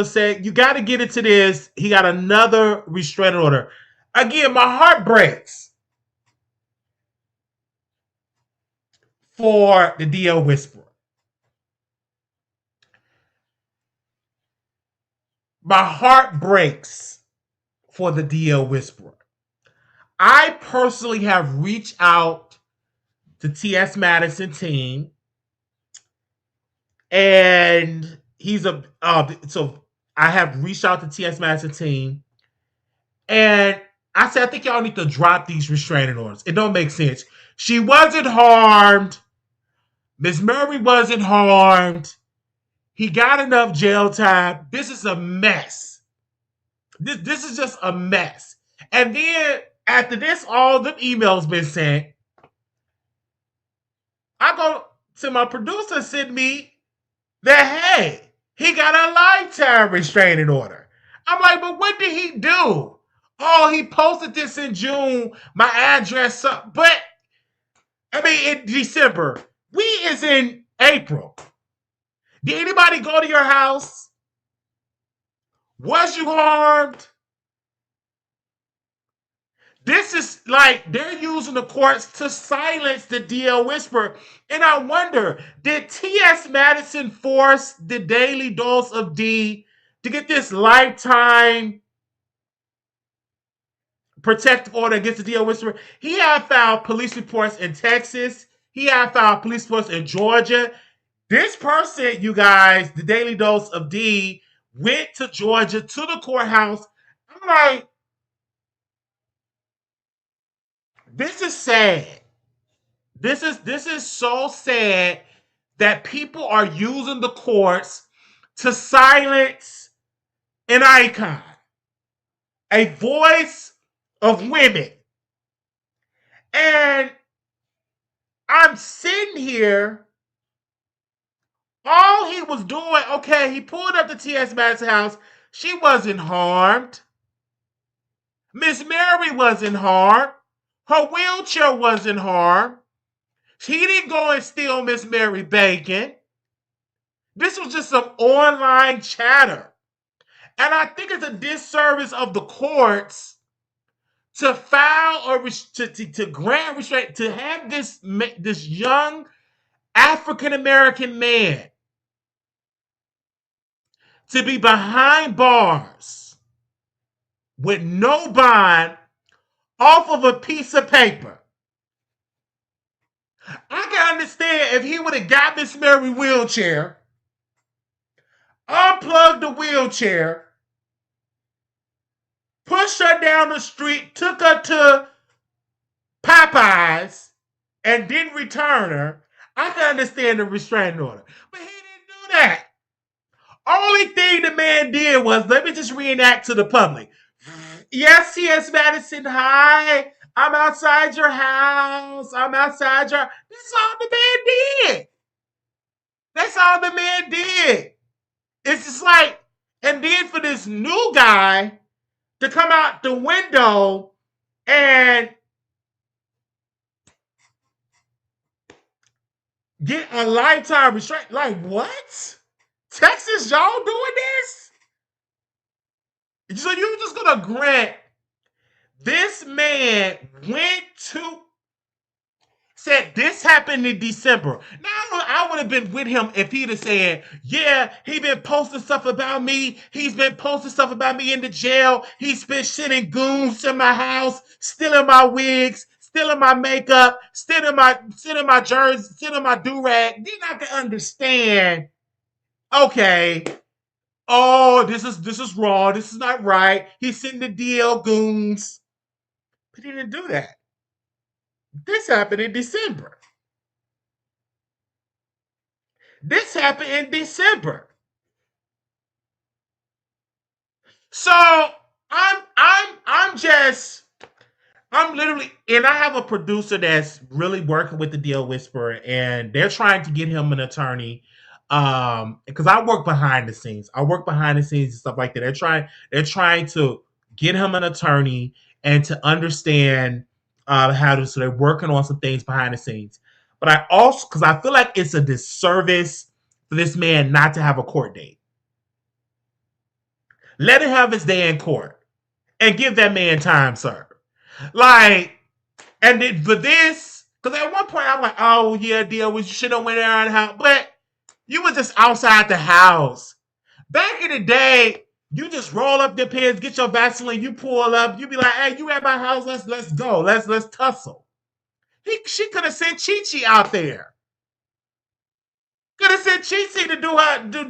Said you got to get into this. He got another restraining order. Again, my heart breaks for the DL Whisperer. My heart breaks for the DL Whisperer. I personally have reached out to TS Madison team, and so I have reached out to TS Madison team, and I said I think y'all need to drop these restraining orders. It don't make sense. She wasn't harmed. Miss Murray wasn't harmed. He got enough jail time. This is a mess. This is just a mess. And then after this, all the emails been sent. I go to my producer, send me that, hey, he got a lifetime restraining order. I'm like, but what did he do? Oh, he posted this in June, my address. But, I mean, in December. We is in April. Did anybody go to your house? Was you harmed? This is like they're using the courts to silence the DL Whisperer. And I wonder, did T.S. Madison force the Daily Dose of D to get this lifetime protective order against the DL Whisperer? He had filed police reports in Texas. He had filed police reports in Georgia. This person, you guys, the Daily Dose of D, went to Georgia to the courthouse. I'm like, this is sad. This is so sad that people are using the courts to silence an icon, a voice of women. And I'm sitting here, all he was doing, okay, he pulled up to T.S. Madison house. She wasn't harmed. Miss Mary wasn't harmed. Her wheelchair wasn't harmed. He didn't go and steal Miss Mary bacon. This was just some online chatter. And I think it's a disservice of the courts to file or to grant restraint, to have this young African-American man to be behind bars with no bond off of a piece of paper. I can understand if he would have got Miss Mary wheelchair, unplugged the wheelchair, pushed her down the street, took her to Popeyes, and didn't return her. I can understand the restraining order. But he didn't do that. Only thing the man did was, let me just reenact to the public. Yes, T.S. Madison, hi. I'm outside your house. I'm outside your... That's all the man did. That's all the man did. It's just like... And then for this new guy to come out the window and get a lifetime restraint. Like, what? Texas, y'all doing this? So you're just going to grant this man went to, said this happened in December. Now, I would have been with him if he'd have said, yeah, he been posting stuff about me. He's been posting stuff about me in the jail. He's been sending goons to my house, stealing my wigs, stealing my makeup, stealing my jersey, stealing my do-rag. Then I can understand, okay, oh, this is wrong. This is not right. He's sending the DL goons. But he didn't do that. This happened in December. So I'm literally, and I have a producer that's really working with the DL Whisperer, and they're trying to get him an attorney. Because I work behind the scenes. And stuff like that. They're trying to get him an attorney and to understand how to, so they're working on some things behind the scenes. But I also, because I feel like it's a disservice for this man not to have a court date. Let him have his day in court and give that man time served. Like, and then for this, because at one point I'm like, oh yeah, deal, we should have went around the house, but you were just outside the house. Back in the day, you just roll up your pants, get your Vaseline, you pull up, you be like, hey, you at my house, let's go, let's tussle. She could have sent Chi Chi out there. Could have sent Chi Chi to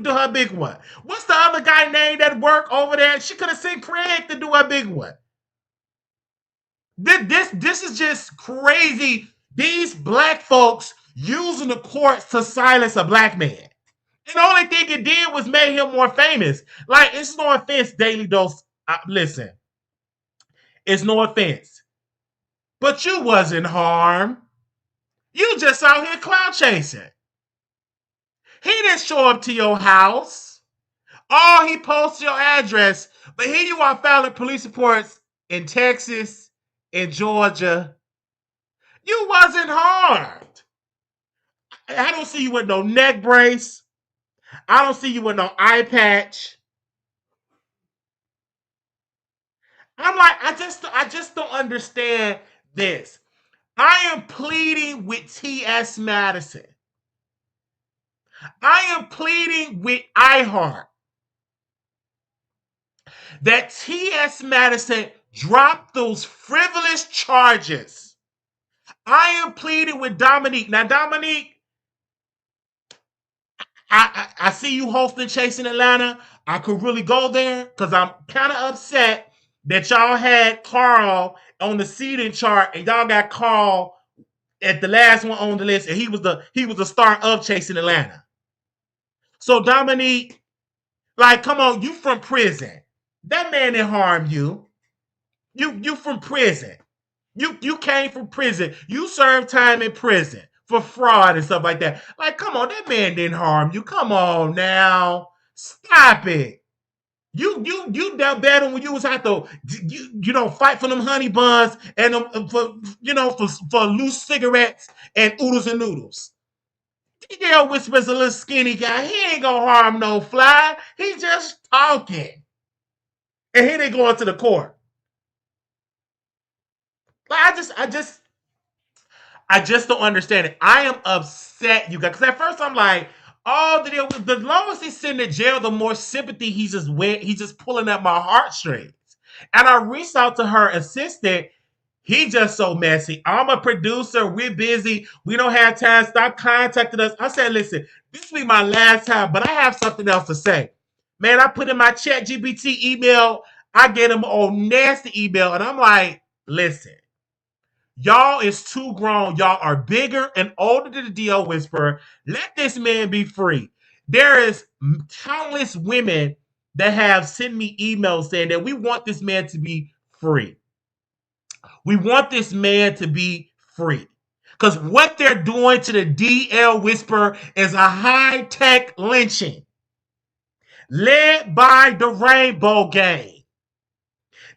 do her big one. What's the other guy name that work over there? She could have sent Craig to do her big one. This is just crazy. These black folks using the courts to silence a black man. And the only thing it did was make him more famous. Like, it's no offense, Daily Dose. Listen, it's no offense. But you wasn't harmed. You just out here clout chasing. He didn't show up to your house. Oh, he posted your address. But here you are filing police reports in Texas, in Georgia. You wasn't harmed. I don't see you with no neck brace. I don't see you with no eye patch. I'm like, I just don't understand this. I am pleading with T.S. Madison. I am pleading with iHeart that T.S. Madison drop those frivolous charges. I am pleading with Dominique. Now, Dominique, I see you hosting Chasing Atlanta. I could really go there because I'm kind of upset that y'all had Carl on the seeding chart and y'all got Carl at the last one on the list, and he was the star of Chasing Atlanta. So Dominique, like, come on, you from prison. That man didn't harm you. You from prison. You came from prison. You served time in prison for fraud and stuff like that. Like, come on, that man didn't harm you. Come on now. Stop it. You done better when you was out to fight for them honey buns and for loose cigarettes and oodles and noodles. Yeah, Whisper's a little skinny guy. He ain't gonna harm no fly. He's just talking. And here they go into the court. Like, I just don't understand it. I am upset, you guys. Because at first I'm like, oh, the longer he's sitting in jail, the more sympathy he's just pulling at my heartstrings. And I reached out to her assistant. He just so messy. I'm a producer. We're busy. We don't have time. Stop contacting us. I said, listen, this will be my last time, but I have something else to say. Man, I put in my chat GPT email. I get him on nasty email. And I'm like, listen, y'all is too grown. Y'all are bigger and older than the DO Whisperer. Let this man be free. There is countless women that have sent me emails saying that we want this man to be free. We want this man to be free. Because what they're doing to the DL Whisperer is a high-tech lynching led by the Rainbow Gang.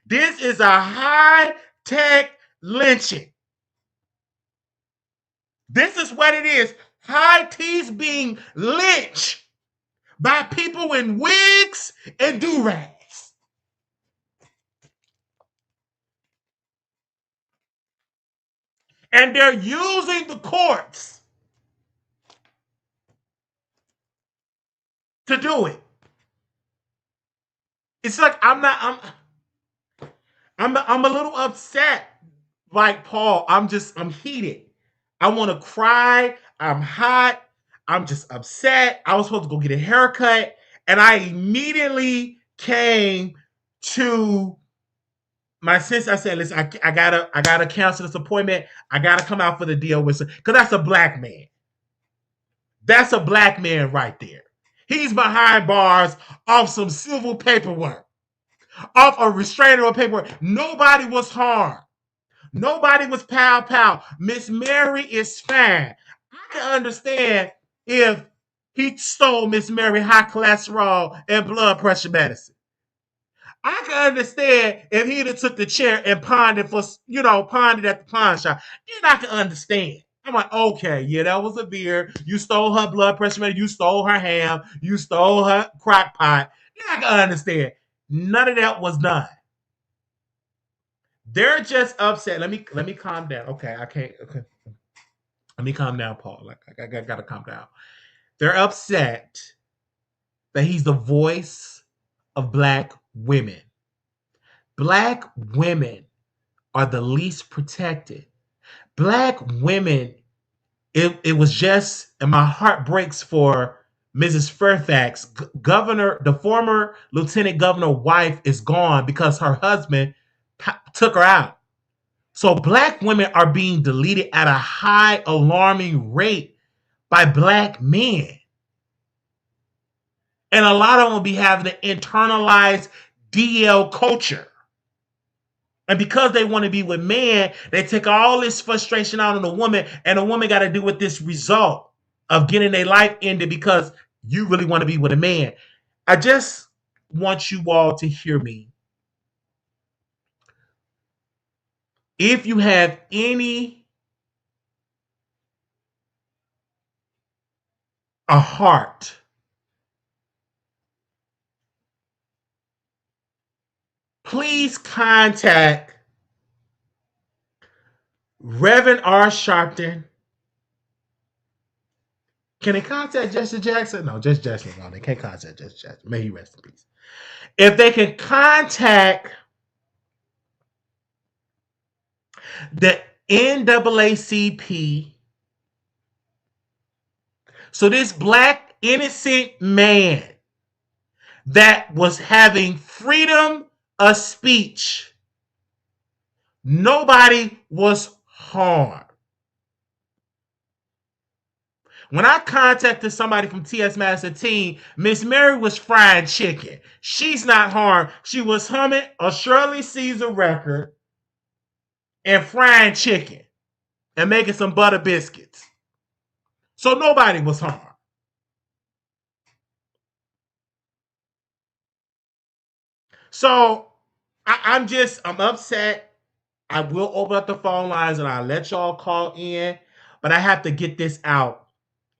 This is a high-tech lynching. This is what it is. High T's being lynched by people in wigs and do-rags. And they're using the courts to do it. It's like I'm a little upset. Like Paul, I'm heated. I want to cry. I'm hot. I'm just upset. I was supposed to go get a haircut, and I immediately came to my sense. I said, listen, I gotta cancel this appointment. I gotta come out for the deal with, because that's a black man. That's a black man right there. He's behind bars off some civil paperwork, off a restraining order paperwork. Nobody was harmed. Nobody was pow. Miss Mary is fine. I can understand if he stole Miss Mary high cholesterol and blood pressure medicine. I can understand if he'd have took the chair and pawned it pawned it at the pawn shop. Then I can understand. I'm like, okay, yeah, that was a beer. You stole her blood pressure medicine. You stole her ham. You stole her crock pot. Then I can understand. None of that was done. They're just upset. Let me calm down. Okay, I can't. Okay, let me calm down, Paul. Like I gotta calm down. They're upset that he's the voice of black women. Black women are the least protected. Black women, it was just, and my heart breaks for Mrs. Fairfax. Governor, the former lieutenant governor wife is gone because her husband took her out. So black women are being deleted at a high alarming rate by black men. And a lot of them will be having to internalize DL culture. And because they want to be with men, they take all this frustration out on the woman, and the woman got to deal with this result of getting their life ended because you really want to be with a man. I just want you all to hear me. If you have a heart, please contact Reverend R. Sharpton. Can they contact Jesse Jackson? No, just Jackson. No, they can't contact Jesse Jackson. May he rest in peace. If they can contact the NAACP, so this black innocent man that was having freedom of speech, nobody was harmed. When I contacted somebody from TS Madison team, Miss Mary was frying chicken. She's not harmed. She was humming a Shirley Caesar record and frying chicken and making some butter biscuits. So nobody was harmed. So I'm upset. I will open up the phone lines and I'll let y'all call in, but I have to get this out.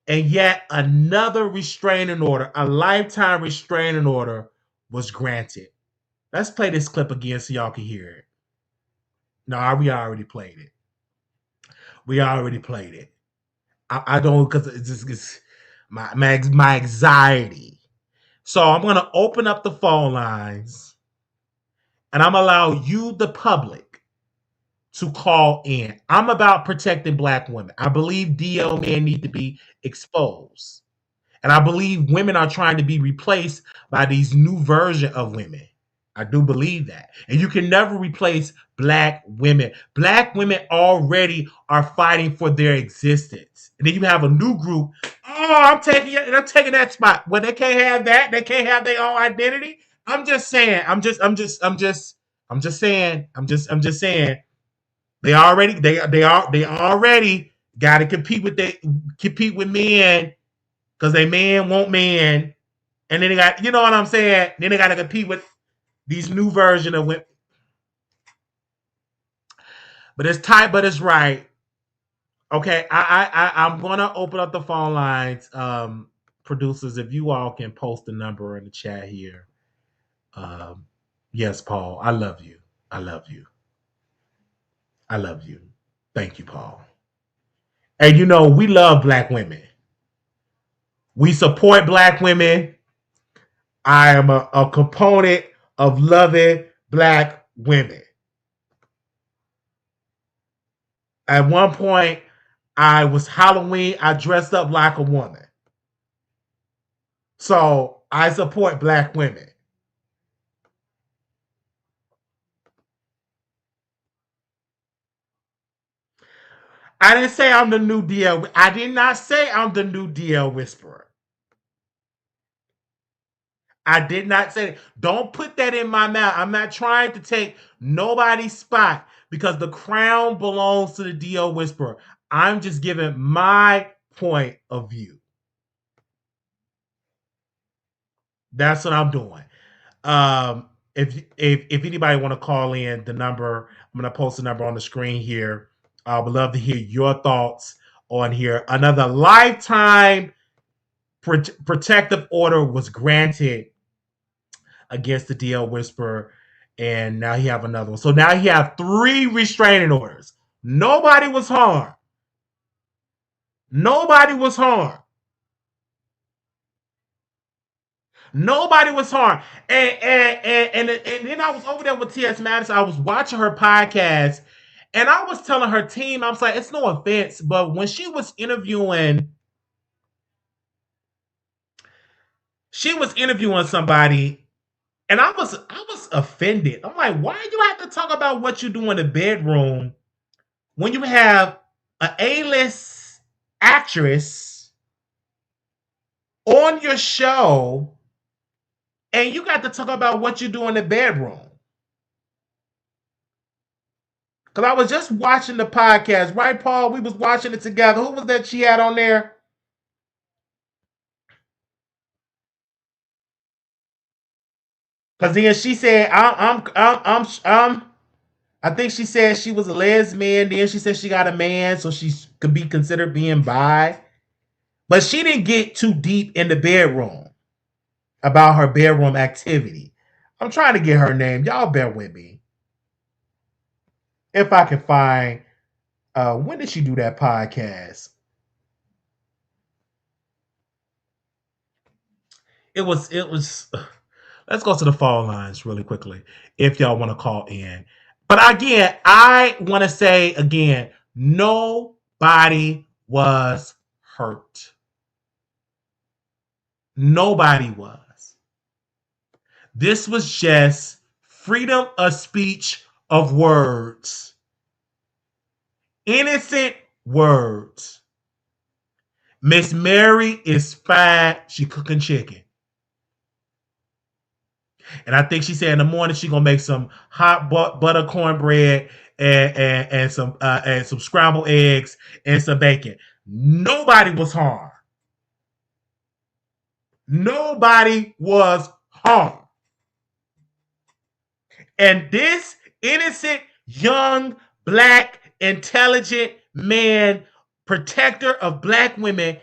And yet another restraining order, a lifetime restraining order, was granted. Let's play this clip again so y'all can hear it. No, we already played it. We already played it. I don't, because it's my anxiety. So I'm going to open up the phone lines and I'm going to allow you, the public, to call in. I'm about protecting black women. I believe DL men need to be exposed. And I believe women are trying to be replaced by these new version of women. I do believe that. And you can never replace black women. Black women already are fighting for their existence. And then you have a new group. Oh, I'm taking that spot. Well, they can't have that. They can't have their own identity. I'm just saying. I'm just saying. They already got to compete with men because they men want men, and then they got, you know what I'm saying. Then they got to compete with these new version of women. But it's tight, but it's right. Okay, I'm gonna open up the phone lines. Producers, if you all can post the number in the chat here. Yes, Paul, I love you. I love you. I love you. Thank you, Paul. And you know, we love black women. We support black women. I am a component of loving black women. At one point, I was Halloween, I dressed up like a woman. So I support black women. I didn't say I'm the new DL. I did not say I'm the new DL whisperer. I did not say that. Don't put that in my mouth. I'm not trying to take nobody's spot because the crown belongs to the DL whisperer. I'm just giving my point of view. That's what I'm doing. If anybody want to call in, the number, I'm going to post the number on the screen here. I would love to hear your thoughts on here. Another lifetime protective order was granted against the DL Whisperer, and now he have another one. So now he have 3 restraining orders. Nobody was harmed. Nobody was harmed. Nobody was harmed. And then I was over there with T.S. Madison. I was watching her podcast, and I was telling her team, I was like, it's no offense, but when she was interviewing somebody, and I was offended. I'm like, why do you have to talk about what you do in the bedroom when you have an A-list actress on your show and you got to talk about what you do in the bedroom? Because I was just watching the podcast, right, Paul? We was watching it together. Who was that she had on there? Because then she said, I think she said she was a lesbian. Then she said she got a man, so she could be considered being bi. But she didn't get too deep in the bedroom about her bedroom activity. I'm trying to get her name. Y'all bear with me. If I can find, when did she do that podcast? It was, let's go to the phone lines really quickly if y'all want to call in. But again, I want to say again, nobody was hurt. Nobody was. This was just freedom of speech of words. Innocent words. Miss Mary is fine. She cooking chicken. And I think she said in the morning she gonna make some hot butter cornbread and some scrambled eggs and some bacon. Nobody was harmed. Nobody was harmed. And this innocent, young, black, intelligent man, protector of black women,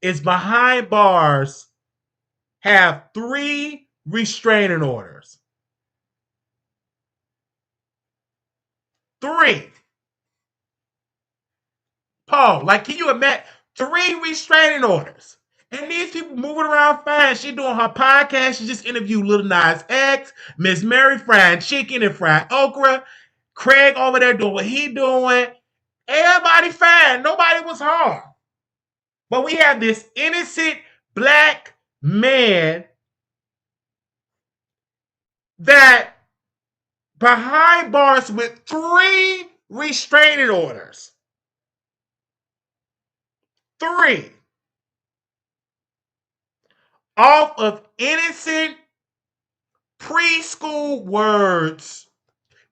is behind bars, have 3 restraining orders. 3. Paul, like, can you imagine 3 restraining orders? And these people moving around fine. She doing her podcast. She just interviewed Lil Nas X, Miss Mary frying chicken and fried okra. Craig over there doing what he doing. Everybody fine. Nobody was harmed. But we have this innocent black man that behind bars with 3 restraining orders. 3. Off of innocent preschool words.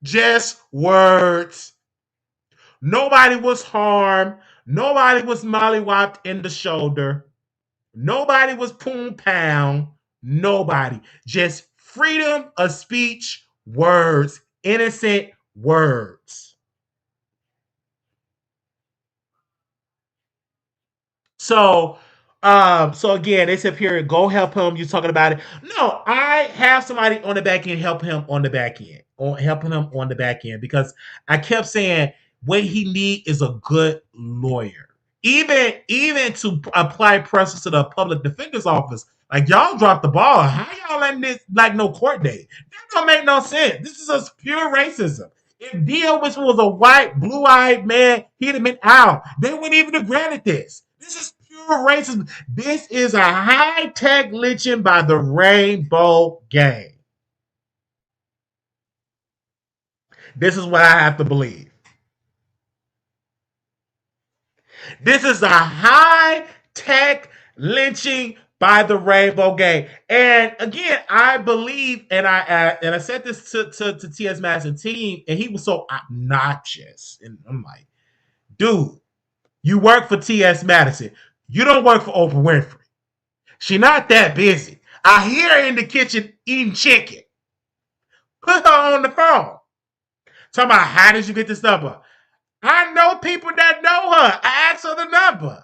Just words. Nobody was harmed. Nobody was mollywopped in the shoulder. Nobody was poom pound. Nobody. Just freedom of speech words. Innocent words. So again, they said, period, go help him. You're talking about it. No, I have somebody on the back end help him on the back end. Or helping him on the back end. Because I kept saying what he need is a good lawyer. Even to apply pressure to the public defender's office. Like, y'all dropped the ball. How y'all letting this like no court date? That don't make no sense. This is a pure racism. If D.L. Whisper was a white, blue-eyed man, he'd have been out. They wouldn't even have granted this. This is pure racism. This is a high-tech lynching by the Rainbow Gang. This is what I have to believe. This is a high-tech lynching by the Rainbow Gang. And again, I believe, and I said this to T.S. Madison team, and he was so obnoxious. And I'm like, dude, you work for T.S. Madison. You don't work for Oprah Winfrey. She not that busy. I hear her in the kitchen eating chicken. Put her on the phone. Talking about, how did you get this number? I know people that know her. I asked her the number.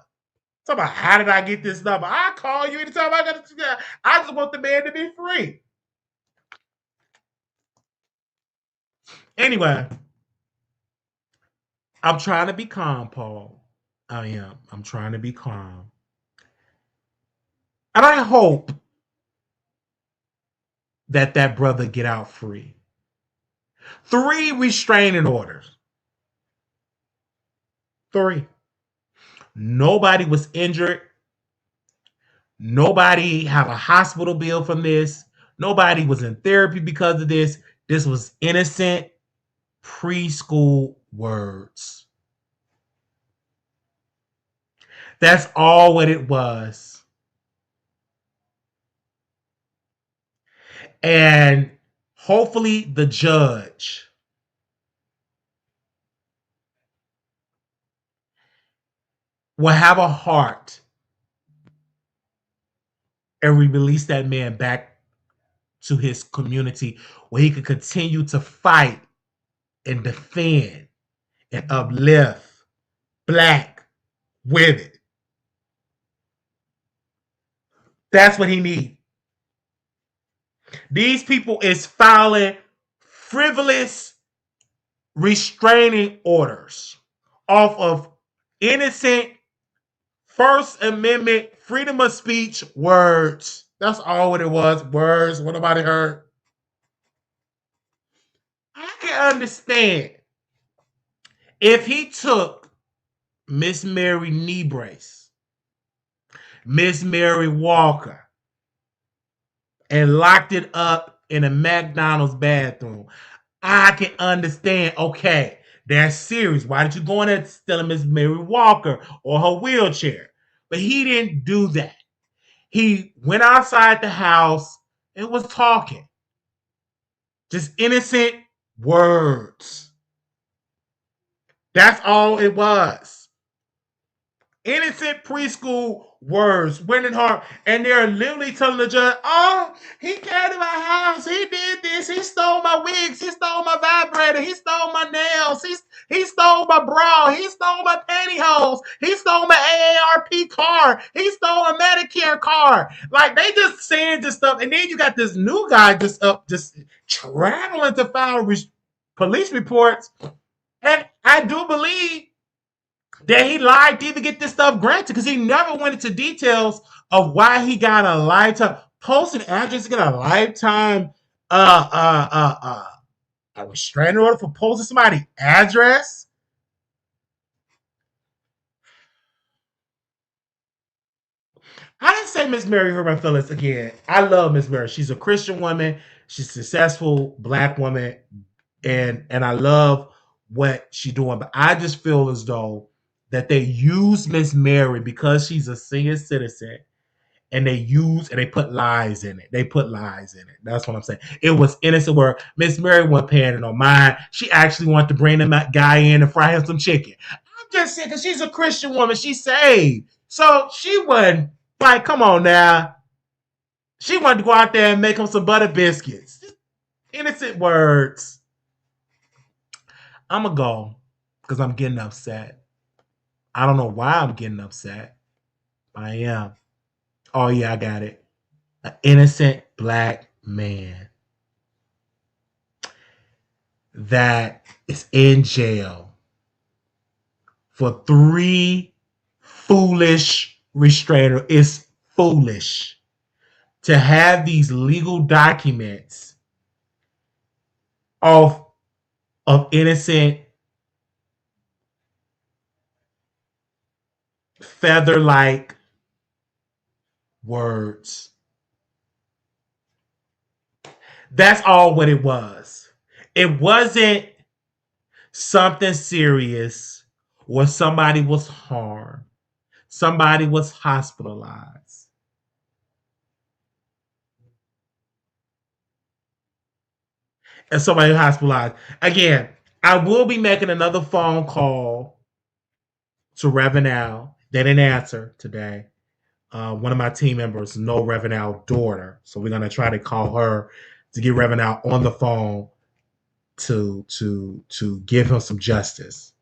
Talking about, how did I get this number? I call you anytime I got to. I just want the man to be free. Anyway, I'm trying to be calm, Paul. I am. I'm trying to be calm. And I hope that that brother get out free. 3 restraining orders. 3. Nobody was injured. Nobody have a hospital bill from this. Nobody was in therapy because of this. This was innocent preschool words. That's all what it was. And hopefully the judge will have a heart and we release that man back to his community where he could continue to fight and defend and uplift black women. That's what he needs. These people is filing frivolous restraining orders off of innocent First Amendment freedom of speech words. That's all what it was. Words. What nobody heard. I can understand if he took Miss Mary knee brace, Miss Mary Walker, and locked it up in a McDonald's bathroom. I can understand, okay, that's serious. Why did you go in there stealing Miss Mary Walker or her wheelchair? But he didn't do that. He went outside the house and was talking. Just innocent words. That's all it was. Innocent preschool words went in her, and they're literally telling the judge, oh, he came to my house, he did this, he stole my wigs, he stole my vibrator, he stole my nails, he stole my bra, he stole my pantyhose, he stole my AARP card, he stole a Medicare card. Like, they just saying this stuff, and then you got this new guy just traveling to file police reports, and I do believe that he lied to even get this stuff granted because he never went into details of why he got a lifetime posting address to get a lifetime a restraining order for posting somebody's address. I didn't say Miss Mary hurt my feelings again. I love Miss Mary. She's a Christian woman. She's a successful black woman, and I love what she's doing. But I just feel as though that they use Miss Mary because she's a senior citizen, and they put lies in it. They put lies in it. That's what I'm saying. It was innocent where Miss Mary wasn't paying no mind. She actually wanted to bring the guy in and fry him some chicken. I'm just saying because she's a Christian woman. She's saved. So she wasn't like, come on now. She wanted to go out there and make him some butter biscuits. Just innocent words. I'm going to go because I'm getting upset. I don't know why I'm getting upset. I am. Oh, yeah, I got it. An innocent black man that is in jail for 3 foolish restrainers. It's foolish to have these legal documents of innocent feather-like words. That's all what it was. It wasn't something serious where somebody was harmed. Somebody was hospitalized. And somebody hospitalized. Again, I will be making another phone call to Reverend Al. They didn't answer today. One of my team members know Reverend Al's daughter. So we're going to try to call her to get Reverend Al on the phone to give him some justice.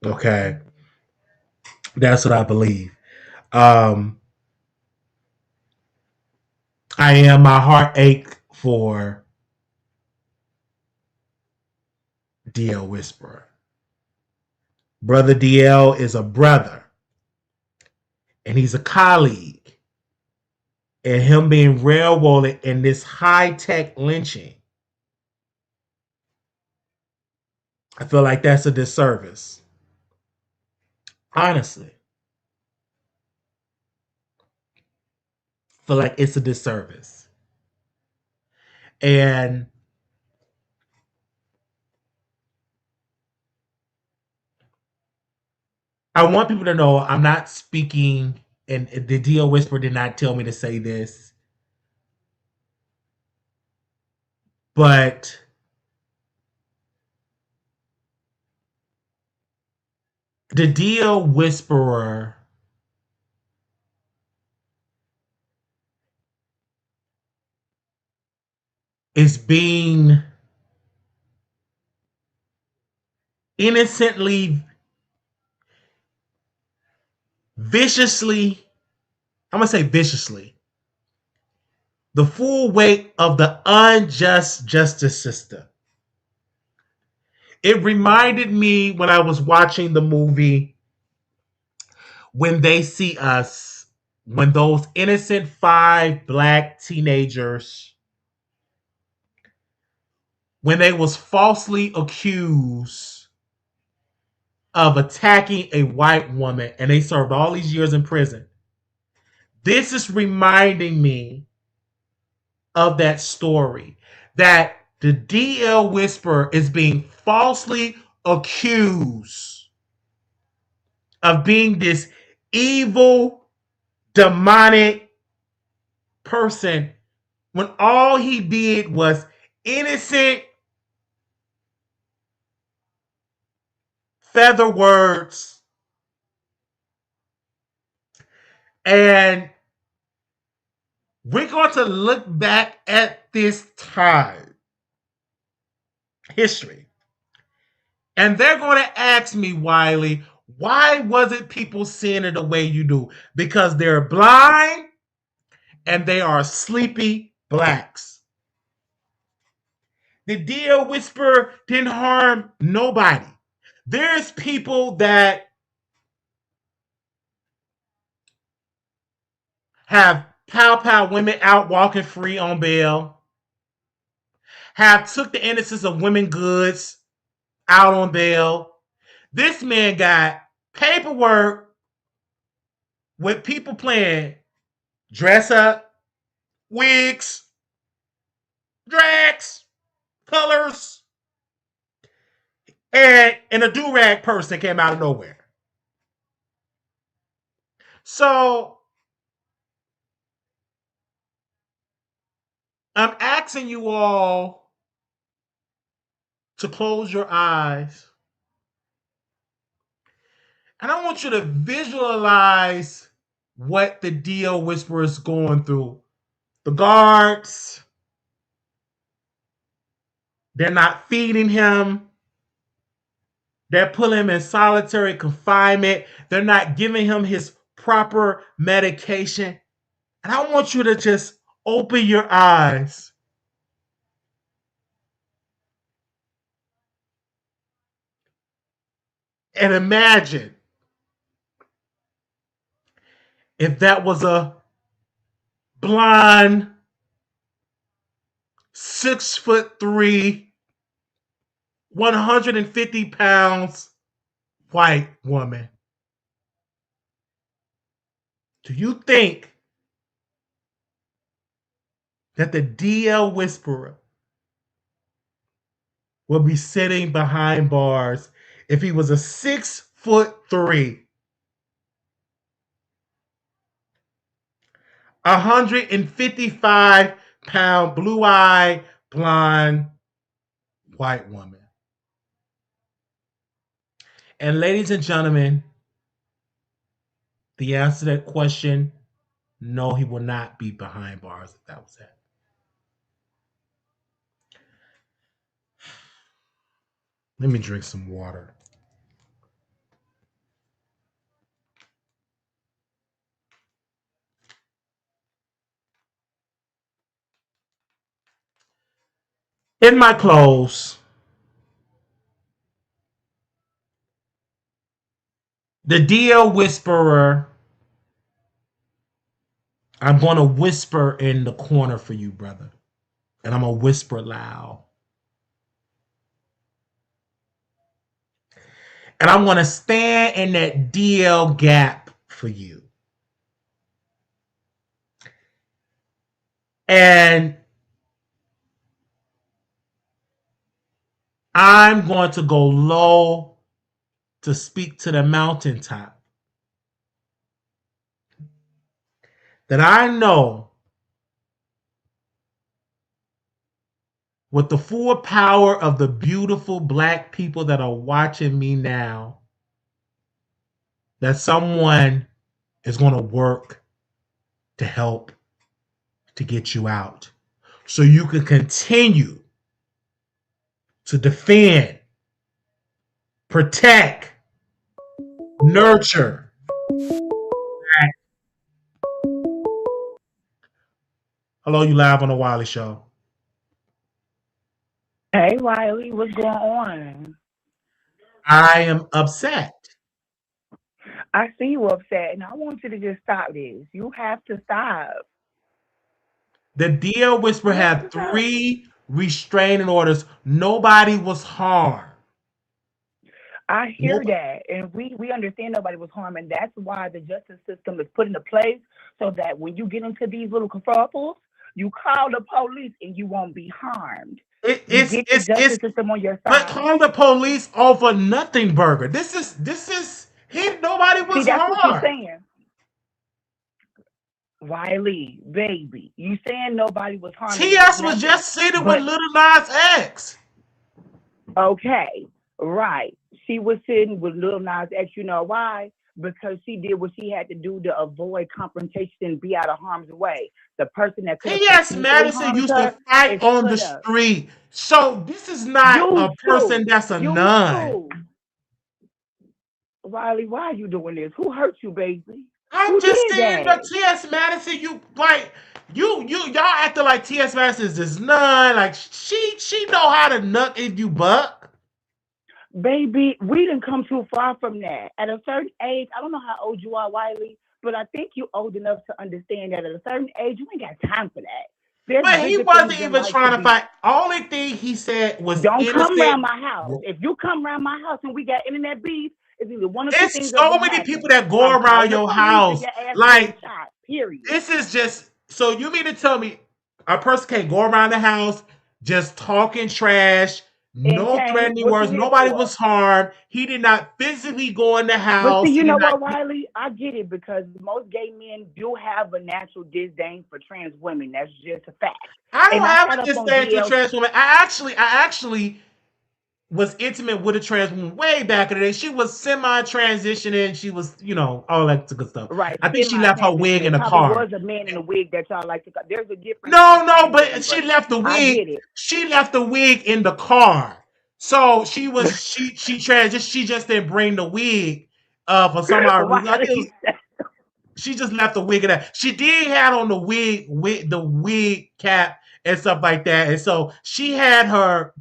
Okay. That's what I believe. I am, my heart ache for DL Whisperer. Brother DL is a brother, and he's a colleague. And him being railroaded in this high-tech lynching, I feel like that's a disservice. Honestly. I feel like it's a disservice. And I want people to know I'm not speaking, and the DL Whisperer did not tell me to say this, but the DL Whisperer is being innocently, viciously, I'm going to say viciously, the full weight of the unjust justice system. It reminded me when I was watching the movie When They See Us, when those innocent 5 black teenagers, when they was falsely accused of attacking a white woman and they served all these years in prison. This is reminding me of that story, that the DL Whisperer is being falsely accused of being this evil, demonic person when all he did was innocent feather words. And we're going to look back at this time, history, and they're going to ask me, Wiley, why wasn't people seeing it the way you do? Because they're blind and they are sleepy blacks. The DL Whisperer didn't harm nobody. There's people that have pow women out walking free on bail, have took the innocence of women goods out on bail. This man got paperwork with people playing dress up, wigs, drags, colors, and a do-rag person came out of nowhere. So I'm asking you all to close your eyes. And I want you to visualize what the DL Whisperer is going through. The guards, they're not feeding him. They're putting him in solitary confinement. They're not giving him his proper medication. And I want you to just open your eyes and imagine if that was a blonde, 6'3", 150 pounds white woman. Do you think that the DL Whisperer will be sitting behind bars if he was a 6'3", 155-pound, blue-eyed, blonde, white woman? And ladies and gentlemen, the answer to that question, no, he will not be behind bars if that was it. Let me drink some water. In my clothes, The DL whisperer, I'm going to whisper in the corner for you, brother. And I'm going to whisper loud. And I'm going to stand in that DL gap for you. And I'm going to go low to speak to the mountaintop. That I know with the full power of the beautiful black people that are watching me now, that someone is going to work to help to get you out so you can continue to defend, protect, nurture. Hello, you live on the Wiley Show. Hey, Wiley, what's going on? I am upset. I see you upset, and I want you to just stop this. You have to stop. The DL Whisperer You have had to stop. 3 restraining orders. Nobody was harmed. I hear Nobody. that, and we understand nobody was harmed, and that's why the justice system is put into place so that when you get into these little kerfuffles, you call the police and you won't be harmed. You get the It's justice system on your but side. calling the police off a nothing burger. Nobody See, was that's what you're harmed. saying. Wiley, baby, you saying nobody was harmed and it was TS was nothing, just seated with but Little Nas X. okay, right. She was sitting with Lil Nas X. You know why? Because she did what she had to do to avoid confrontation and be out of harm's way. The person that could have T.S. potentially Madison harmed used to her fight is on the put up. street. So this is not a Used person to. that's a Used nun. to. Riley, why are you doing this? Who hurt you, baby? I'm Who just did saying that? that T.S. Madison, y'all acting like T.S. Madison is this nun. Like she know how to nut if you buck. Baby, we didn't come too far from that. At a certain age, I don't know how old you are, Wiley, but I think you're old enough to understand that at a certain age, you ain't got time for that. There's But he bigger wasn't things in even life to trying to be. fight. Only thing he said was Don't come around innocent. my house. If you come around my house and we got internet beef, it's either one or two It's things that's so gonna many happen. people that go I'm around calling the your police and house. your ass getting Like, shot. Period. this is just so you mean to tell me a person can't go around the house just talking trash, And no Kane, threatening what you words, here nobody for? was harmed. He did not physically go in the But see, house. you He did know not. what, Wiley? I get it because most gay men do have a natural disdain for trans women. That's just a fact. I don't And I have sat a up on disdain to DL. trans women. I actually was intimate with a trans woman way back in the day. She was semi-transitioning. She was, all that good stuff. Right, I think she left her semi-transition. wig in It the probably car. was a man in a wig that y'all like to. There's a difference No, in no, trans but women, she but left the I wig. get it. She left the wig in the car. So she transitioned. She just didn't bring the wig for some odd reason. I think Wiley, she just left the wig in that. She did have on the wig cap and stuff like that. And so she had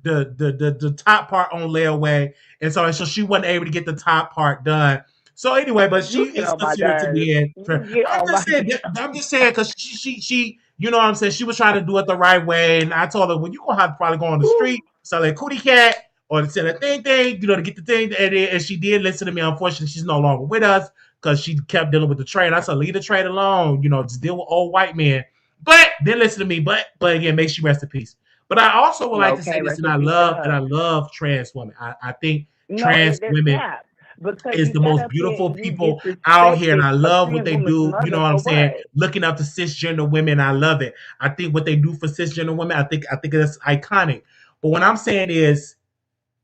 the top part on layaway, and so she wasn't able to get the top part done. So anyway, but she you get is on my considered to nerves. be in. You get I'm on my just saying. nerves. I'm just saying because she you know what I'm saying. She was trying to do it the right way, and I told her, well, you gonna have to probably go on the street, sell that cootie cat, or to sell a thing, to get the thing. And she did listen to me. Unfortunately, she's no longer with us because she kept dealing with the trade. I said, leave the trade alone. Just deal with old white men. But then listen to me. But again, may she rest in peace. But I also would like to say Okay, this, rest and in I peace to love and I her. love trans women. I think No, trans there's women cap because is you the sat most up here beautiful and you people out here, and disrespected I a love what trans they woman's do. You know mother what I'm for saying? what? Looking up to cisgender women, I love it. I think what they do for cisgender women, I think it's iconic. But what I'm saying is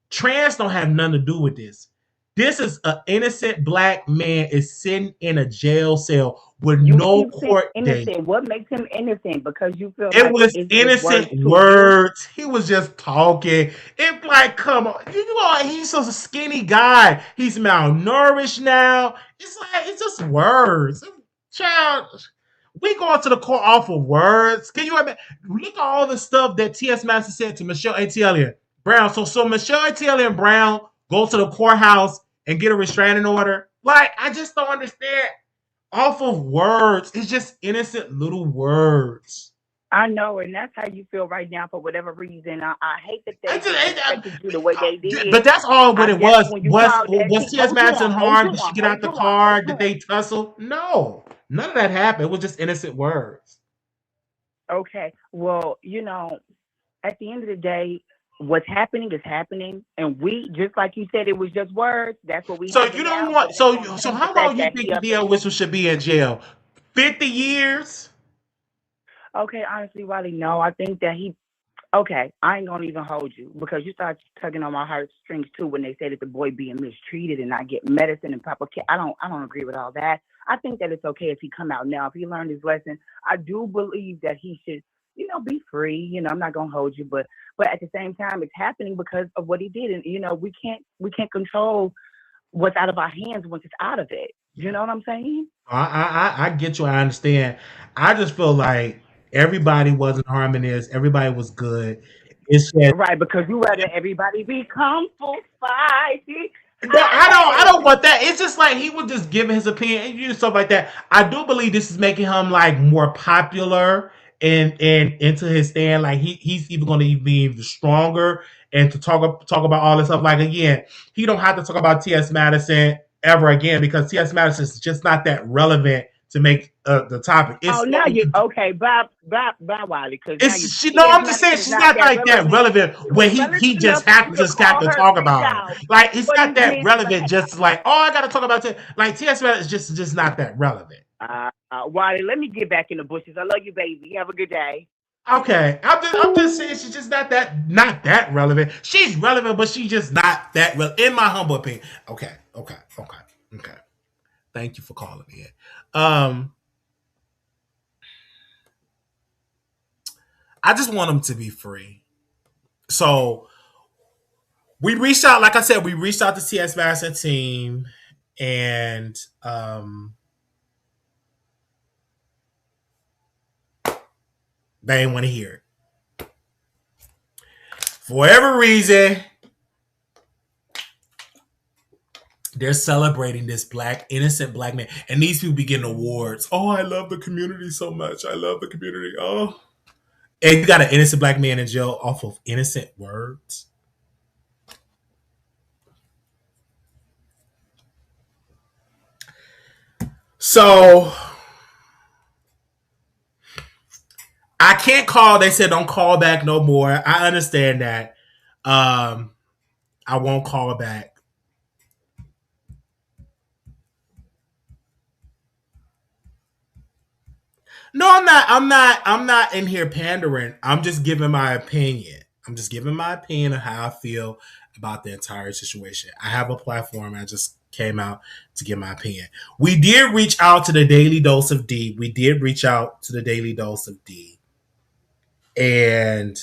trans don't have nothing to do with this. This is an innocent black man is sitting in a jail cell with You no keep saying court date. innocent. What makes him innocent? Because you feel It like was it's just innocent words to you. words. He was just talking. It like, come on, he's just a skinny guy. He's malnourished now. It's just words. Child, we going to the court off of words. Can you imagine? Look at all the stuff that T.S. Master said to Michelle Brown. So Michelle and Brown go to the courthouse and get a restraining order. Like, I just don't understand. Off of words, it's just innocent little words. I know, and that's how you feel right now for whatever reason. I hate that I they just, disrespected you the way they did. but that's all what I it guess was. when you called that Was T, T.S. hold Madison on, hold harmed? Did she on, get out hold the on, hold car? Did on. they tussle? No, none of that happened. It was just innocent words. Okay, well, at the end of the day, what's happening is happening, and we, just like you said, it was just words. That's what we So having you don't now, but want that don't so change the how fact long you that think he up DL and Whistle should be in jail? 50 years? okay. Honestly, Wiley, no, I think that he. Okay, I ain't gonna even hold you because you start tugging on my heartstrings too when they say that the boy being mistreated and not get medicine and proper care. I don't agree with all that. I think that it's okay if he come out now. If he learned his lesson, I do believe that he should, be free. I'm not gonna hold you, but at the same time, it's happening because of what he did, and we can't control what's out of our hands once it's out of it. You know what I'm saying? I get you. I understand. I just feel like everybody wasn't harming this. Everybody was good. It's just Right, because you rather everybody become full fight. no, I Hey, don't want that. It's just like he would just give his opinion and stuff like that. I do believe this is making him like more popular and into his stand. Like he's even going to be even stronger and to talk about all this stuff. Like again, he don't have to talk about T.S. Madison ever again because T.S. Madison is just not that relevant to make the topic. oh, now you okay? Bye, Wiley. Because now you It's she. No, T.S. I'm just saying Madison is she's not not that like that relevant. relevant She when was he relevant enough just for you have to just got call to her talk bitch about it. out, Like it's but not he that did. relevant. Just like oh, I got to talk about it. Like TS is just not that relevant. Wiley, let me get back in the bushes. I love you, baby. Have a good day. Okay, I'm just saying she's just not that relevant. She's relevant, but she's just not that relevant in my humble opinion. Okay. Thank you for calling me in. I just want him to be free. So we reached out, like I said, we reached out to TS Madison team, and they didn't want to hear it for whatever reason. They're celebrating this black, innocent black man, and these people be getting awards. Oh, I love the community so much. I love the community. Oh, and you got an innocent black man in jail off of innocent words. So I can't call. They said don't call back no more. I understand that. Um, I won't call back. No, I'm not. I'm not in here pandering. I'm just giving my opinion. I'm just giving my opinion of how I feel about the entire situation. I have a platform. I just came out to give my opinion. We did reach out to the Daily Dose of D. We did reach out to the Daily Dose of D, and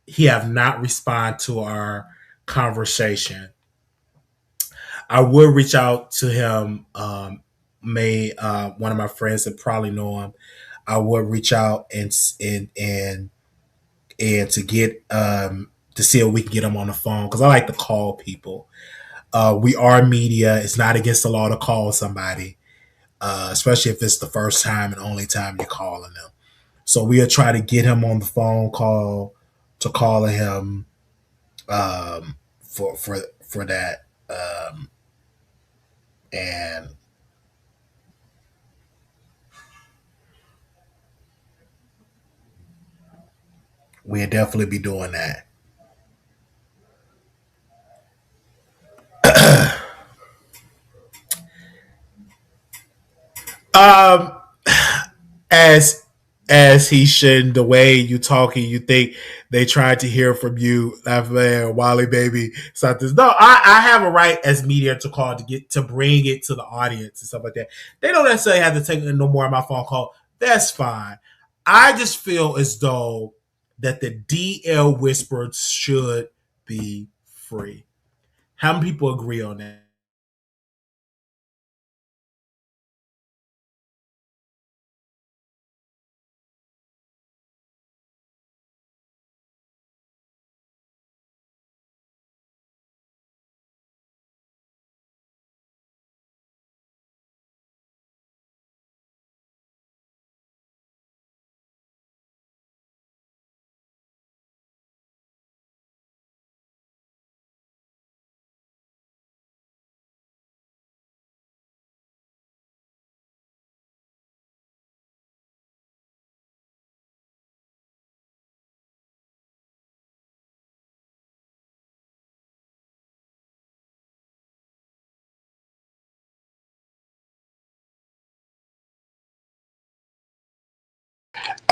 he have not responded to our conversation. I will reach out to him. May one of my friends that probably know him. I will reach out and to get to see if we can get him on the phone because I like to call people. We are media. It's not against the law to call somebody, especially if it's the first time and only time you're calling them. So we'll try to get him on the phone call to call him for that. And we'll definitely be doing that. Um, as he shouldn't. The way you talking, you think they tried to hear from you. That man, Wiley, baby, something. No, I have a right as media to call to get to bring it to the audience and stuff like that. They don't necessarily have to take no more of my phone call. That's fine. I just feel as though that the DL whispered should be free. How many people agree on that?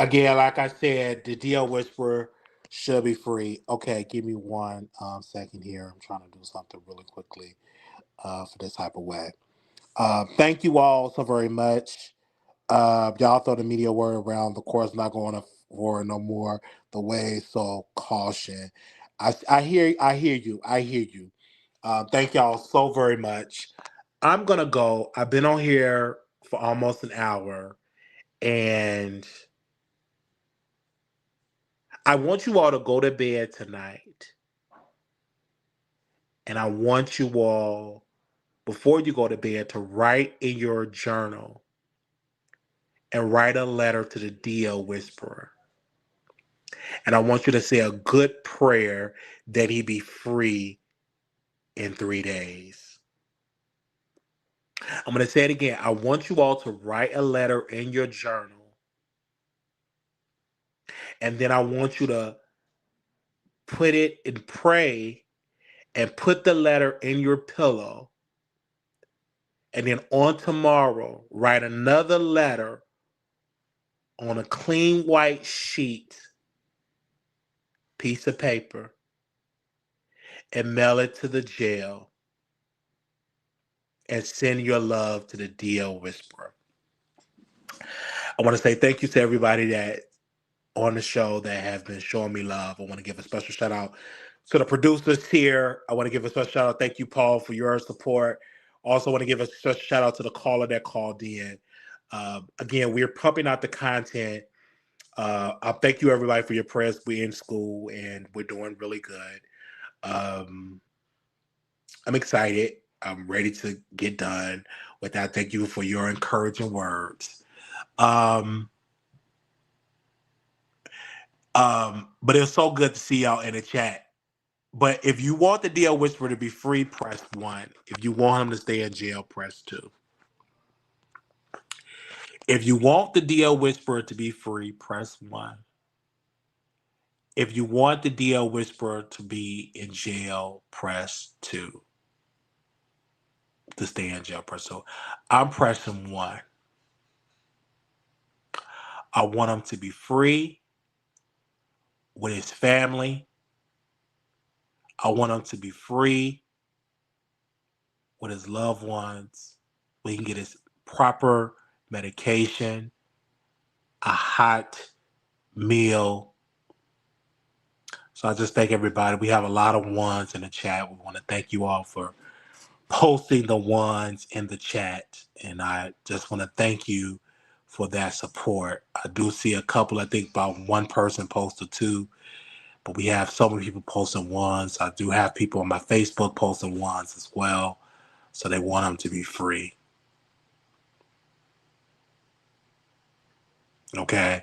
Again, like I said, the DL Whisperer should be free. Okay, give me one second here. I'm trying to do something really quickly for this type of way. Thank you all so very much. Y'all throw the media word around. The court's not going to war no more. The way, so caution. I hear you. I hear you. Thank y'all so very much. I'm gonna go. I've been on here for almost an hour, and I want you all to go to bed tonight. And I want you all, before you go to bed, to write in your journal and write a letter to the DL Whisperer. And I want you to say a good prayer that he be free in 3 days. I'm going to say it again. I want you all to write a letter in your journal. And then I want you to put it and pray and put the letter in your pillow. And then on tomorrow, write another letter on a clean white sheet, piece of paper, and mail it to the jail and send your love to the DL Whisperer. I want to say thank you to everybody that on the show that have been showing me love. I want to give a special shout out to the producers here. I want to give a special shout out. Thank you, Paul, for your support. Also want to give a special shout out to the caller that called in. Again, we're pumping out the content. I thank you everybody for your prayers. We're in school and we're doing really good. I'm excited. I'm ready to get done with that. Thank you for your encouraging words. But it was so good to see y'all in the chat. But if you want the DL Whisperer to be free, press 1. If you want him to stay in jail, press 2. If you want the DL Whisperer to be free, press 1. If you want the DL Whisperer to be in jail, press 2. To stay in jail, press 2. I'm pressing 1. I want him to be free with his family. I want him to be free with his loved ones. We can get his proper medication, a hot meal. So I just thank everybody. We have a lot of ones in the chat. We want to thank you all for posting the ones in the chat. And I just want to thank you for that support. I do see a couple, I think about one person posted 2, but we have so many people posting ones. I do have people on my Facebook posting ones as well. So they want them to be free. Okay.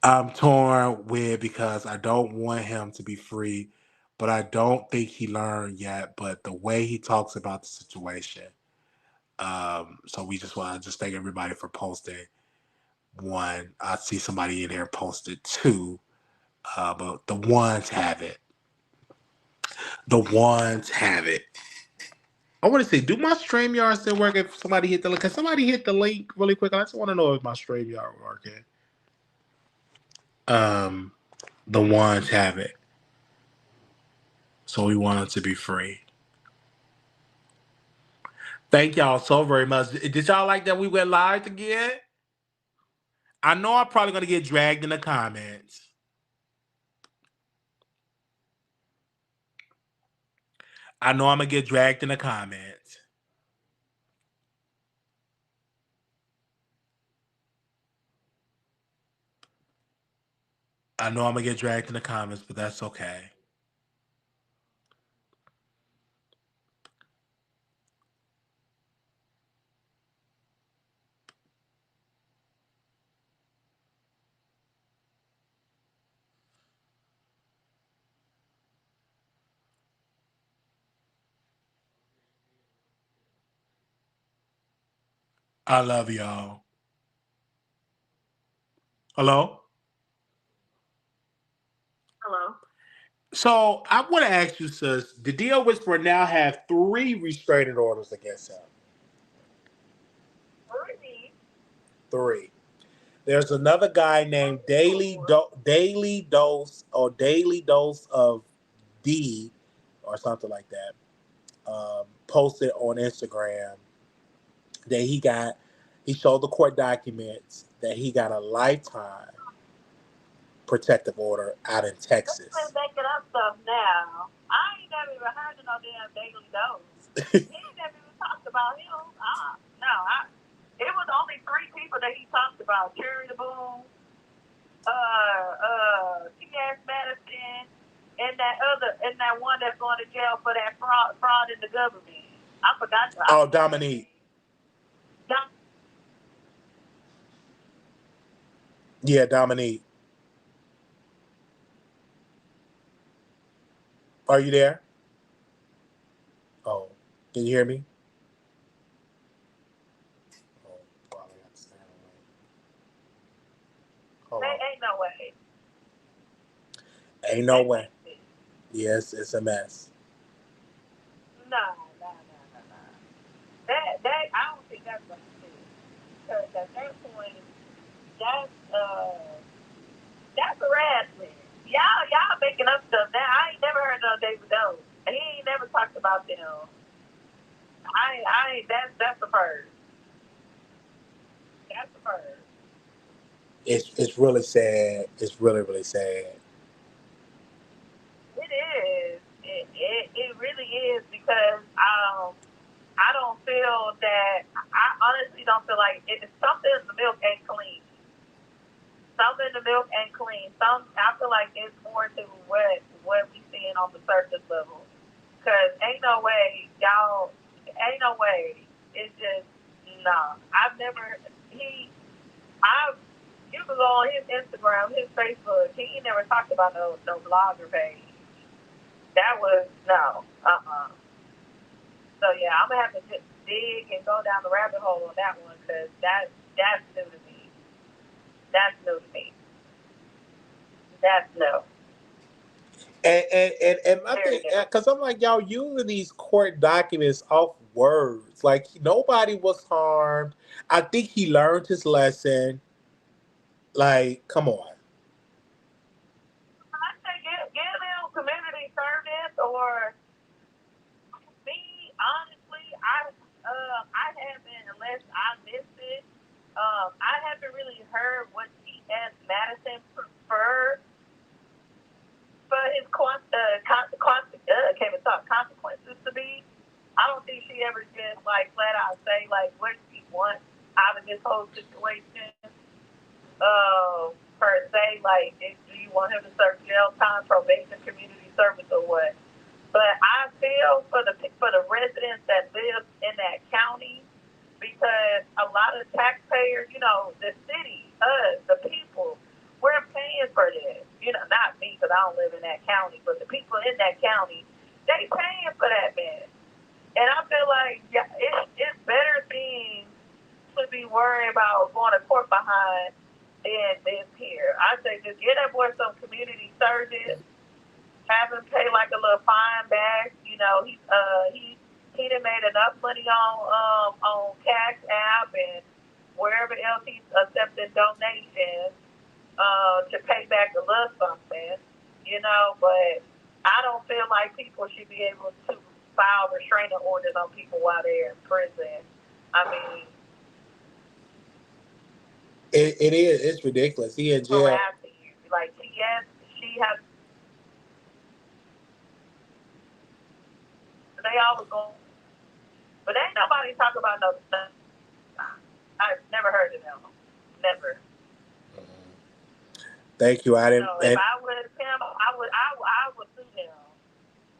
I'm torn with because I don't want him to be free, but I don't think he learned yet. But the way he talks about the situation, so we just want to just thank everybody for posting 1. I see somebody in there posted 2, but the ones have it. The ones have it. I want to say, do my StreamYard still work? If somebody hit the link, can somebody hit the link really quick? I just want to know if my StreamYard working. The ones have it. So we want them to be free. Thank y'all so very much. Did y'all like that we went live again? I know I'm probably going to get dragged in the comments. I know I'm going to get dragged in the comments. I know I'm going to get dragged in the comments, but that's okay. I love y'all. Hello? Hello. So I want to ask you, sis, the DL Whisperer now have 3 restraining orders against him. 3. 3. There's another guy named Daily Dose or Daily Dose of D or something like that. Posted on Instagram that he showed the court documents that he got a lifetime protective order out in Texas. Been making up stuff now. I ain't never even heard of no damn Daily Dose. He ain't never even talked about him. It was only 3 people that he talked about: Cherry the Boom, T.S. Madison, and that one that's going to jail for that fraud in the government. I forgot. Oh, Dominique. Yeah, Dominique. Are you there? Oh, can you hear me? Oh, probably have to stand away. Hold on. Ain't no way. Ain't no way. Yes, it's a mess. No. That I don't think that's what it is. Because at that point, that's harassment. Y'all making up stuff now. I ain't never heard of David Doe. He ain't never talked about them. I ain't that's the first. That's the first. It's really sad. It's really sad. It is. It really is because I don't feel that I honestly don't feel like something in the milk ain't clean. Something in the milk ain't clean. I feel like it's more to what we seeing on the surface level. Cause ain't no way ain't no way. It's just no. I've never you can go on his Instagram, his Facebook. He ain't never talked about no blogger page. That was no. So yeah, I'm gonna have to just dig and go down the rabbit hole on that one because that's new to me. That's new to me. That's new. And my thing, because I'm like, y'all using these court documents off words. Like, nobody was harmed. I think he learned his lesson. Like, come on. I say get him community service or me. Honestly, I haven't unless I missed it. I haven't really heard what T.S. Madison preferred for his can't even talk consequences to be. I don't think she ever just like flat out say like what she wants out of this whole situation. Per se, like do you want him to serve jail time, probation, community service, or what? But I feel for the residents that live in that county because a lot of taxpayers, the city, us, the people, we're paying for this. Not me because I don't live in that county, but the people in that county, they paying for that man. And I feel like it's better things to be worried about going to court behind than this here. I say just get that boy some community service, have him pay like a little fine back. He done made enough money on Cash App and wherever else he's accepting donations to pay back a little something, but I don't feel like people should be able to file restraining orders on people while they're in prison. I mean, it is. It's ridiculous. He in jail. harassing you. Like, yes, she has. They always go, but ain't nobody talk about no stuff. I've never heard of them. Never. Thank you. I didn't. If I was him, I would sue them.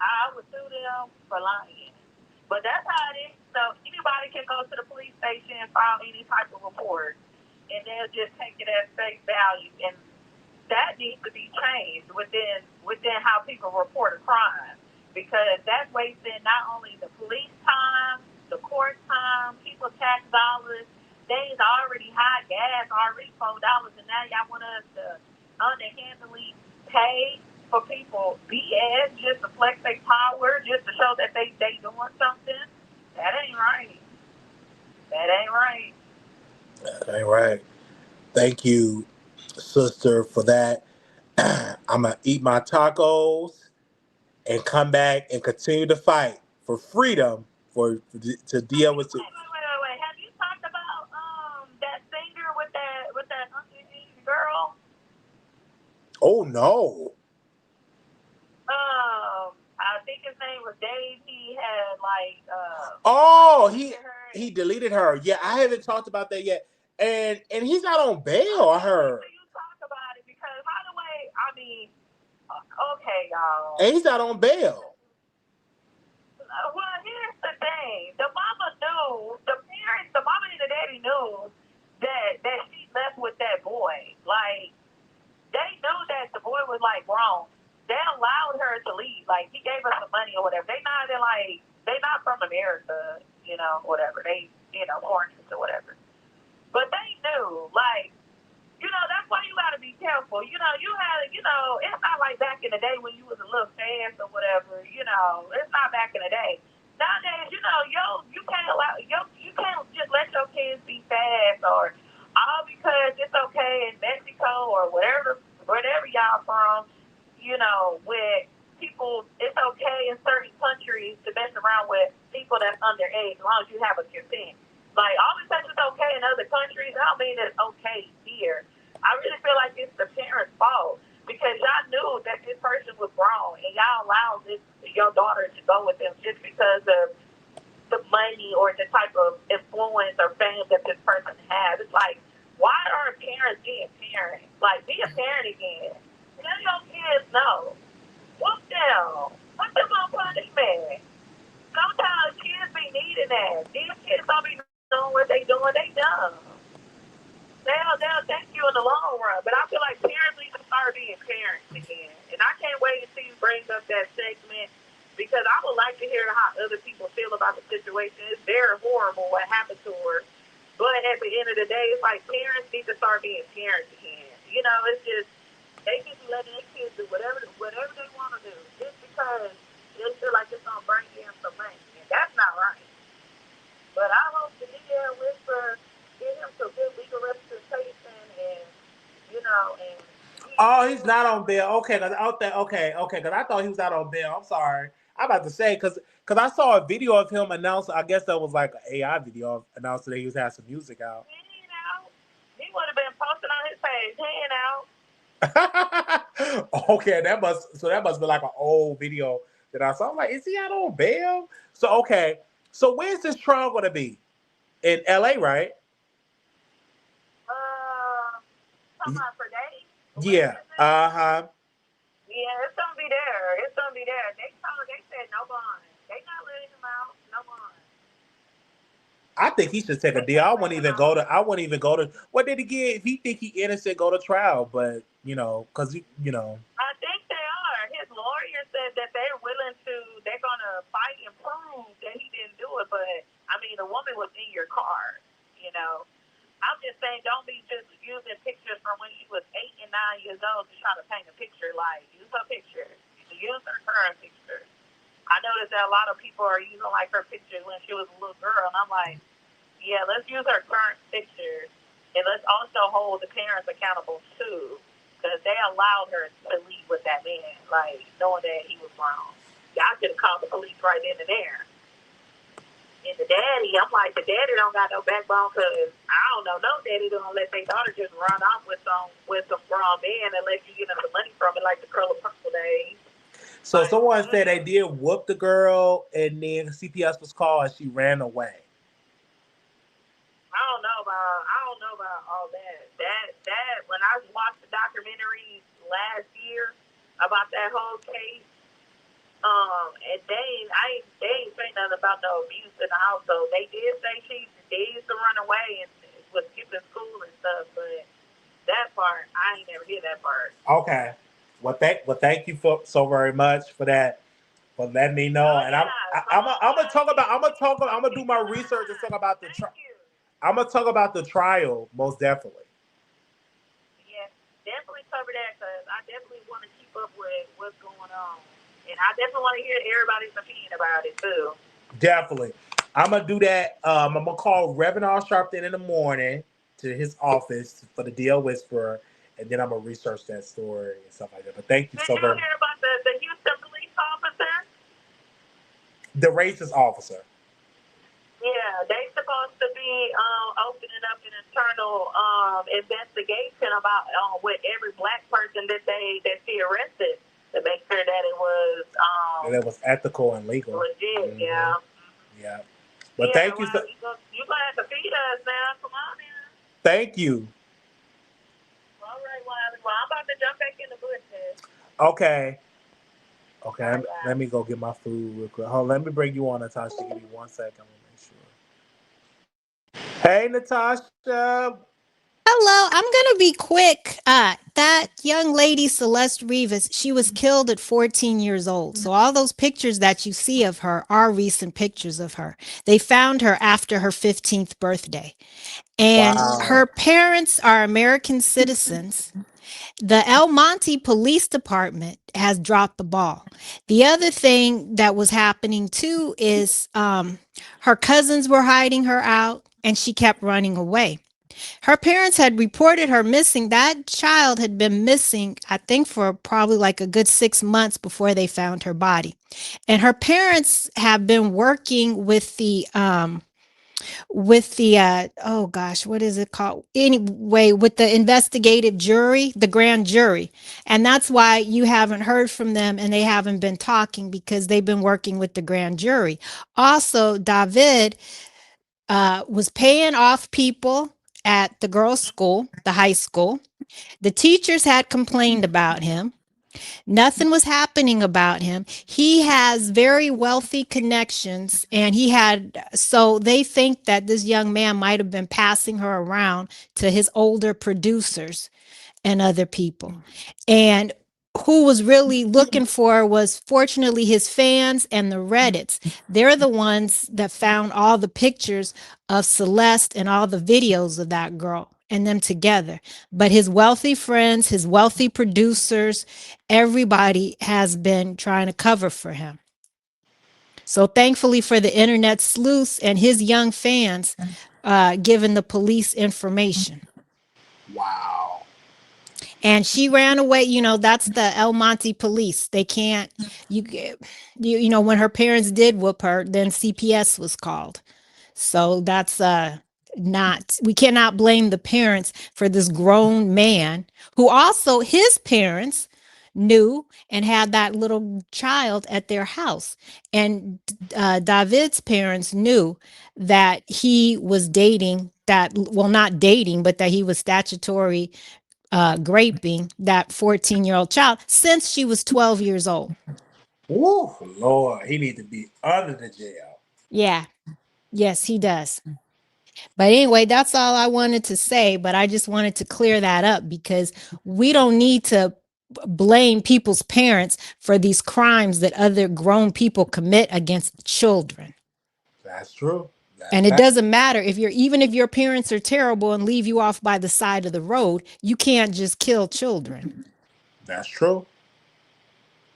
I would sue them for lying. But that's how it is. So anybody can go to the police station and file any type of report, and they'll just take it as face value. And that needs to be changed within how people report a crime, because that's wasting not only the police time, the court time, people's tax dollars. Things already high, gas already $4, and now y'all want us to underhandedly pay for people BS just to flex their power, just to show that they doing something. That ain't right. That ain't right. That ain't right. Thank you, sister, for that. I'm gonna eat my tacos and come back and continue to fight for freedom to deal with it. Wait. Have you talked about that singer with that underage girl? Oh no. I think his name was Dave. He had Oh, deleted her. he deleted her. Yeah, I haven't talked about that yet. And he's not on bail, I Okay, heard. so you talk about it because by the way, I mean, okay, y'all. And he's not on bail. Well, here's the thing: the mama knew, the parents, the mama and the daddy knew that she left with that boy. Like they knew that the boy was like grown. They allowed her to leave. Like he gave her some money or whatever. They not from America, whatever. They foreigners or whatever. But they knew, like, that's why you gotta be careful. It's not like back in the day when you was a little fast or whatever. It's not back in the day. Nowadays, you can't you can't just let your kids be fast or all because it's okay in Mexico or wherever y'all from. With people, it's okay in certain countries to mess around with people that's underage as long as you have a consent. Like, all of a sudden it's okay in other countries. I don't mean it's okay here. I really feel like it's the parents' fault because y'all knew that this person was grown and y'all allowed your daughter to go with them just because of the money or the type of influence or fame that this person has. It's like, why aren't parents being parents? Like, be a parent again. Let your kids know. Whoop them. Put them on punishment. Sometimes kids be needing that. These kids don't be doing what they doing. They dumb. They'll thank you in the long run. But I feel like parents need to start being parents again. And I can't wait to see you bring up that segment because I would like to hear how other people feel about the situation. It's very horrible what happened to her. But at the end of the day, it's like parents need to start being parents again. It's just they need to let their kids do whatever they want to do just because they feel like it's gonna bring in some money. And that's not right. But I hope the media whisper get him some good legal representation and and Oh, he's not on bail. Okay, cause out there. Okay, cause I thought he was out on bail. I'm sorry. I'm about to say cause I saw a video of him announce. I guess that was like an AI video announcing that he was having some music out. he ain't out. He would have been posting on his page. He ain't out. Okay, that must be like an old video that I saw. I'm like, is he out on bail? So okay, so where's this trial gonna be? In LA, right? Come on for days. Yeah. Yeah, it's gonna be there. It's gonna be there. They said no bond. They not letting him out. No bond. I think he should take a They deal. can't let him out. I wouldn't even go to. What did he get? If he think he innocent, go to trial. But because I think they are. His lawyer said that they're gonna fight and prove that he didn't do it. But I mean, the woman was in your car. You know, I'm just saying, don't be just using pictures from when she was 8 and 9 years old to try to paint a picture. Like, use her picture. Use her current picture. I noticed that a lot of people are using like her pictures when she was a little girl, and I'm like, yeah, let's use her current pictures, and let's also hold the parents accountable too, because they allowed her to leave with that man, like knowing that he was wrong. Y'all could have called the police right then and there. And the daddy, I'm like, the daddy don't got no backbone, because I don't know, no daddy don't let their daughter just run off with some grown man unless you get them the money from it, like the Curl of Purple days. so someone said they did whoop the girl, and then CPS was called, and she ran away. I don't know about all that. That when I watched the documentary last year about that whole case, and they ain't say nothing about no abuse in the household. They did say she used to run away and was skipping school and stuff, but that part I ain't never hear that part. Okay. Thank you for so very much for that, for letting me know. Oh And yeah, come on, I'm gonna do my research and talk about Thank you. I'm gonna talk about the trial most definitely. Yeah, definitely cover that because I definitely want to keep up with what's going on, and I definitely want to hear everybody's opinion about it too. Definitely. I'm gonna do that. I'm gonna call Reverend R. Sharpton in the morning to his office for the DL Whisperer, and then I'm gonna research that story and stuff like that. But thank you Did so you very much. hear about the Houston police officer? The racist officer. Yeah, they supposed to be opening up an internal investigation about with every black person that she arrested to make sure that it was And it was ethical and legal. legit. Yeah. Yeah. But thank you. Well, you gonna have to feed us now. Come on in. Thank you. All right, Wiley. Well, I'm about to jump back in the bushes. Okay. Okay. All right, let me go get my food real quick. Hold on, let me bring you on, Natasha. Give me 1 second. I'm gonna make sure. Hey, Natasha. Hello, I'm going to be quick. That young lady, Celeste Rivas, she was killed at 14 years old. So all those pictures that you see of her are recent pictures of her. They found her after her 15th birthday. And Wow. her parents are American citizens. The El Monte Police Department has dropped the ball. The other thing that was happening too is her cousins were hiding her out and she kept running away. Her parents had reported her missing. That child had been missing, I think, for probably like a good 6 months before they found her body. And her parents have been working with the oh gosh, what is it called? Anyway, with the investigative jury, the grand jury. And that's why you haven't heard from them and they haven't been talking because they've been working with the grand jury. Also, David was paying off people at the girls' school, the high school. The teachers had complained about him. Nothing was happening about him. He has very wealthy connections, and so they think that this young man might have been passing her around to his older producers and other people. And who was really looking for was fortunately his fans and the Reddits. They're the ones that found all the pictures of Celeste and all the videos of that girl and them together. But his wealthy friends, his wealthy producers, everybody has been trying to cover for him. So thankfully for the internet sleuths and his young fans, giving the police information. Wow. And she ran away. That's the El Monte police. They can't, you, when her parents did whoop her, then CPS was called. So that's not, we cannot blame the parents for this grown man who also his parents knew and had that little child at their house. And David's parents knew that he was dating that, well, not dating, but that he was statutory raping that 14-year-old child since she was 12 years old. Woo, Lord, he need to be under the jail. Yeah. Yes, he does. But anyway, that's all I wanted to say. But I just wanted to clear that up because we don't need to blame people's parents for these crimes that other grown people commit against children. That's true. And it doesn't matter even if your parents are terrible and leave you off by the side of the road, you can't just kill children. That's true.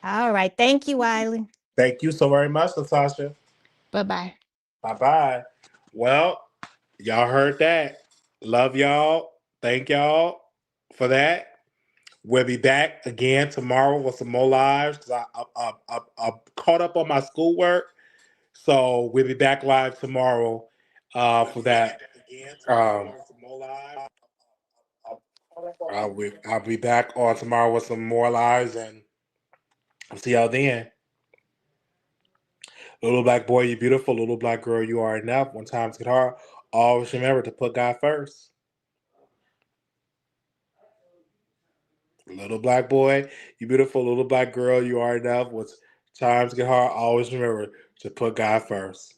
All right. Thank you, Wiley. Thank you so very much, Natasha. Bye-bye. Bye-bye. Well, y'all heard that. Love y'all. Thank y'all for that. We'll be back again tomorrow with some more lives because I'm caught up on my schoolwork. So we'll be back live tomorrow for that. I'll be back on tomorrow with some more lives, and I'll see y'all then. Little black boy, you beautiful. Little black girl, you are enough. When times get hard, always remember to put God first. Little black boy, you beautiful. Little black girl, you are enough. When times get hard, always remember to put God first.